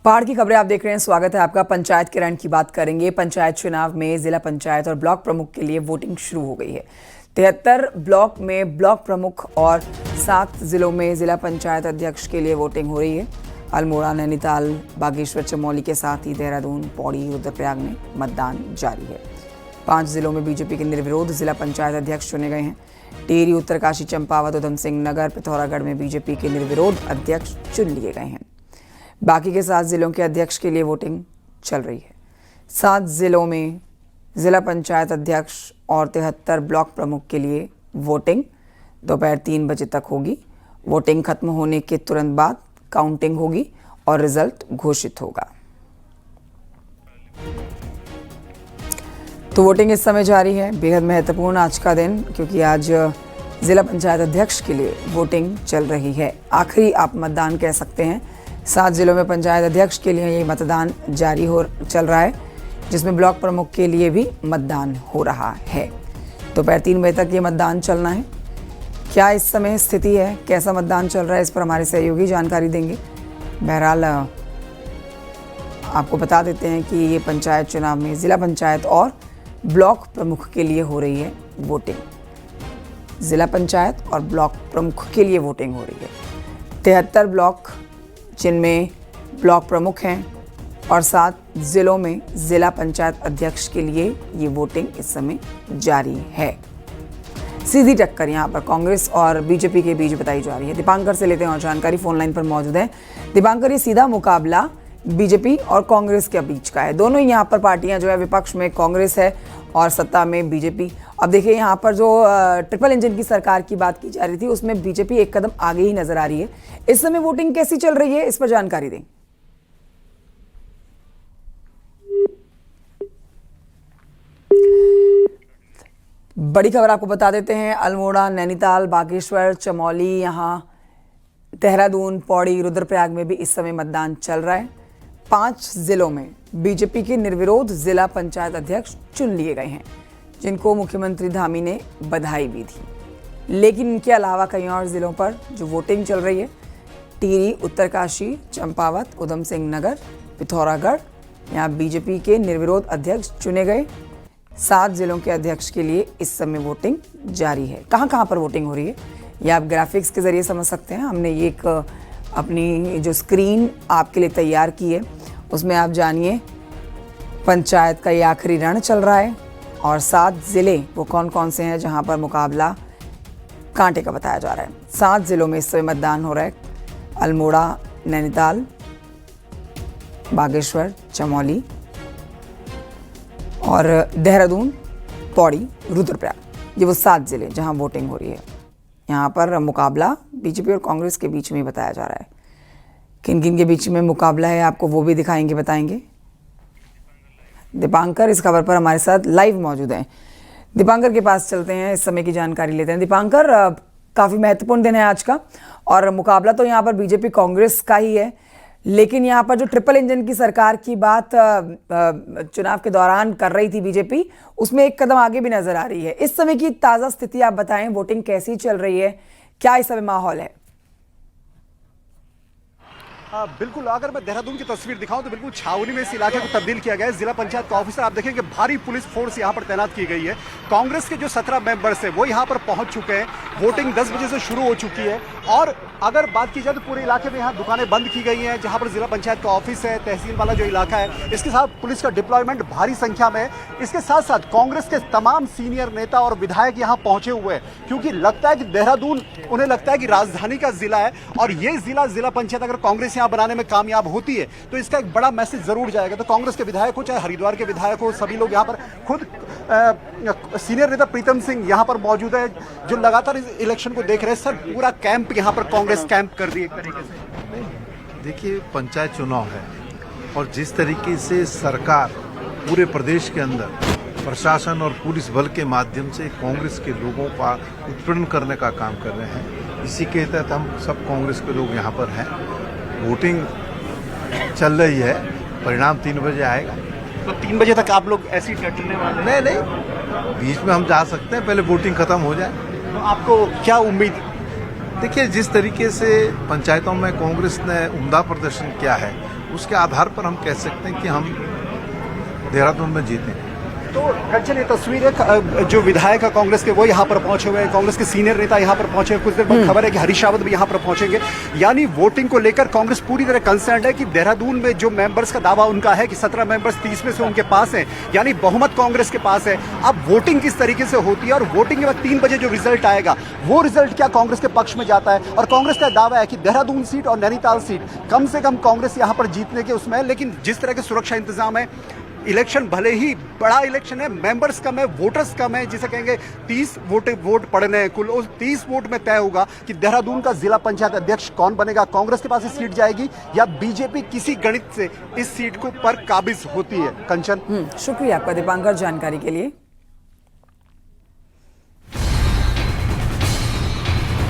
पहाड़ की खबरें आप देख रहे हैं। स्वागत है आपका। पंचायत के रण की बात करेंगे। पंचायत चुनाव में जिला पंचायत और ब्लॉक प्रमुख के लिए वोटिंग शुरू हो गई है। 73 ब्लॉक में ब्लॉक प्रमुख और 7 जिलों में जिला पंचायत अध्यक्ष के लिए वोटिंग हो रही है। अल्मोड़ा, नैनीताल, बागेश्वर, चमोली के साथ ही देहरादून, पौड़ी, रुद्रप्रयाग में मतदान जारी है। 5 जिलों में बीजेपी के निर्विरोध जिला पंचायत अध्यक्ष चुने गए हैं। टिहरी, उत्तरकाशी, चंपावत, उधम सिंह नगर, पिथौरागढ़ में बीजेपी के निर्विरोध अध्यक्ष चुन लिए गए हैं। बाकी के 7 जिलों के अध्यक्ष के लिए वोटिंग चल रही है। 7 जिलों में जिला पंचायत अध्यक्ष और 73 ब्लॉक प्रमुख के लिए वोटिंग दोपहर 3 बजे तक होगी। वोटिंग खत्म होने के तुरंत बाद काउंटिंग होगी और रिजल्ट घोषित होगा। तो वोटिंग इस समय जारी है। बेहद महत्वपूर्ण आज का दिन, क्योंकि आज जिला पंचायत अध्यक्ष के लिए वोटिंग चल रही है। आखिरी आप मतदान कह सकते हैं। 7 जिलों में पंचायत अध्यक्ष के लिए ये मतदान जारी चल रहा है, जिसमें ब्लॉक प्रमुख के लिए भी मतदान हो रहा है। दोपहर 3 बजे तक ये मतदान चलना है। क्या इस समय स्थिति है, कैसा मतदान चल रहा है, इस पर हमारे सहयोगी जानकारी देंगे। बहरहाल आपको बता देते हैं कि ये पंचायत चुनाव में जिला पंचायत और ब्लॉक प्रमुख के लिए हो रही है वोटिंग। जिला पंचायत और ब्लॉक प्रमुख के लिए वोटिंग हो रही है। 73 ब्लॉक जिनमें ब्लॉक प्रमुख हैं और 7 जिलों में जिला पंचायत अध्यक्ष के लिए ये वोटिंग इस समय जारी है। सीधी टक्कर यहाँ पर कांग्रेस और बीजेपी के बीच बताई जा रही है। दीपांकर से लेते हैं और जानकारी। फोन लाइन पर मौजूद है दीपांकर। ये सीधा मुकाबला बीजेपी और कांग्रेस के बीच का है। दोनों ही यहाँ पर पार्टियां जो है, विपक्ष में कांग्रेस है और सत्ता में बीजेपी। अब देखिए, यहाँ पर जो ट्रिपल इंजन की सरकार की बात की जा रही थी, उसमें बीजेपी एक कदम आगे ही नजर आ रही है। इस समय वोटिंग कैसी चल रही है, इस पर जानकारी दें। बड़ी खबर आपको बता देते हैं। अल्मोड़ा, नैनीताल, बागेश्वर, चमोली, यहाँ देहरादून, पौड़ी, रुद्रप्रयाग में भी इस समय मतदान चल रहा है। 5 जिलों में बीजेपी के निर्विरोध जिला पंचायत अध्यक्ष चुन लिए गए हैं, जिनको मुख्यमंत्री धामी ने बधाई भी दी। लेकिन इनके अलावा कई और जिलों पर जो वोटिंग चल रही है, टिहरी, उत्तरकाशी, चंपावत, उधम सिंह नगर, पिथौरागढ़, यहाँ बीजेपी के निर्विरोध अध्यक्ष चुने गए। 7 जिलों के अध्यक्ष के लिए इस समय वोटिंग जारी है। कहाँ कहाँ पर वोटिंग हो रही है, ये आप ग्राफिक्स के जरिए समझ सकते हैं। हमने ये एक अपनी जो स्क्रीन आपके लिए तैयार की है, उसमें आप जानिए पंचायत का ये आखिरी रण चल रहा है और 7 जिले वो कौन कौन से हैं जहां पर मुकाबला कांटे का बताया जा रहा है। 7 जिलों में इस समय मतदान हो रहा है। अल्मोड़ा, नैनीताल, बागेश्वर, चमोली और देहरादून, पौड़ी, रुद्रप्रयाग, ये वो 7 जिले जहां वोटिंग हो रही है। यहाँ पर मुकाबला बीजेपी और कांग्रेस के बीच में बताया जा रहा है। किन किन के बीच में मुकाबला है, आपको वो भी दिखाएंगे, बताएंगे। दीपांकर इस खबर पर हमारे साथ लाइव मौजूद हैं। दीपांकर के पास चलते हैं, इस समय की जानकारी लेते हैं। दीपांकर, काफ़ी महत्वपूर्ण दिन है आज का और मुकाबला तो यहाँ पर बीजेपी कांग्रेस का ही है, लेकिन यहाँ पर जो ट्रिपल इंजन की सरकार की बात चुनाव के दौरान कर रही थी बीजेपी, उसमें एक कदम आगे भी नजर आ रही है। इस समय की ताज़ा स्थिति आप बताएं, वोटिंग कैसी चल रही है, क्या इस समय माहौल है? बिल्कुल, अगर मैं देहरादून की तस्वीर दिखाऊं तो बिल्कुल छावनी में इस इलाके को तब्दील किया गया है। जिला पंचायत का ऑफिसर आप देखें कि भारी पुलिस फोर्स यहां पर तैनात की गई है। कांग्रेस के जो 17 मेंबर्स हैं वो यहां पर पहुंच चुके हैं। वोटिंग 10 बजे से शुरू हो चुकी है और अगर बात की जाए तो पूरे इलाके में यहाँ दुकानें बंद की गई हैं। जहां पर जिला पंचायत का ऑफिस है, तहसील वाला जो इलाका है, इसके साथ पुलिस का डिप्लॉयमेंट भारी संख्या में है। इसके साथ साथ कांग्रेस के तमाम सीनियर नेता और विधायक यहाँ पहुंचे हुए हैं, क्योंकि लगता है कि देहरादून उन्हें लगता है कि राजधानी का जिला है और ये जिला पंचायत अगर कांग्रेस यहाँ बनाने में कामयाब होती है तो इसका एक बड़ा मैसेज जरूर जाएगा। तो कांग्रेस के विधायक हो, चाहे हरिद्वार के विधायक हो, सभी लोग यहाँ पर, खुद सीनियर नेता प्रीतम सिंह यहाँ पर मौजूद है, जो लगातार इस इलेक्शन को देख रहे हैं। सर, पूरा कैंप यहाँ पर कांग्रेस कैंप कर दी एक तरीके से। देखिए, पंचायत चुनाव है और जिस तरीके से सरकार पूरे प्रदेश के अंदर प्रशासन और पुलिस बल के माध्यम से कांग्रेस के लोगों का उत्पीड़न करने का काम कर रहे हैं, इसी के तहत हम सब कांग्रेस के लोग यहाँ पर हैं। वोटिंग चल रही है, परिणाम 3 बजे आएगा। तो 3 बजे तक आप लोग ऐसी डटने वाले? नहीं, बीच में हम जा सकते हैं, पहले वोटिंग खत्म हो जाए। तो आपको क्या उम्मीद? देखिए, जिस तरीके से पंचायतों में कांग्रेस ने उम्दा प्रदर्शन किया है, उसके आधार पर हम कह सकते हैं कि हम देहरादून में जीते। तो कंचन, ये तस्वीर है जो विधायक है कांग्रेस के वो यहाँ पर पहुंचे हुए हैं, कांग्रेस के सीनियर नेता यहाँ पर पहुंचे हैं, कुछ देर बाद खबर है कि हरीश रावत भी यहाँ पर पहुंचेंगे। यानी वोटिंग को लेकर कांग्रेस पूरी तरह कंसर्न है कि देहरादून में जो मेंबर्स का दावा उनका है कि 17 मेंबर्स 30 में से उनके पास हैं, यानी बहुमत कांग्रेस के पास है। अब वोटिंग किस तरीके से होती है और वोटिंग के बाद 3 बजे जो रिजल्ट आएगा वो रिजल्ट क्या कांग्रेस के पक्ष में जाता है। और कांग्रेस का दावा है कि देहरादून सीट और नैनीताल सीट कम से कम कांग्रेस यहाँ पर जीतने के उसमें है, लेकिन जिस तरह के सुरक्षा इंतजाम है, इलेक्शन भले ही बड़ा इलेक्शन है, मेंबर्स कम है, वोटर्स कम है, जिसे कहेंगे 30 वोट पड़ने हैं कुल, उस 30 वोट में तय होगा कि देहरादून का जिला पंचायत अध्यक्ष कौन बनेगा। कांग्रेस के पास ये सीट जाएगी या बीजेपी किसी गणित से इस सीट को पर काबिज होती है। कंचन, शुक्रिया आपका दीपांकर जानकारी के लिए।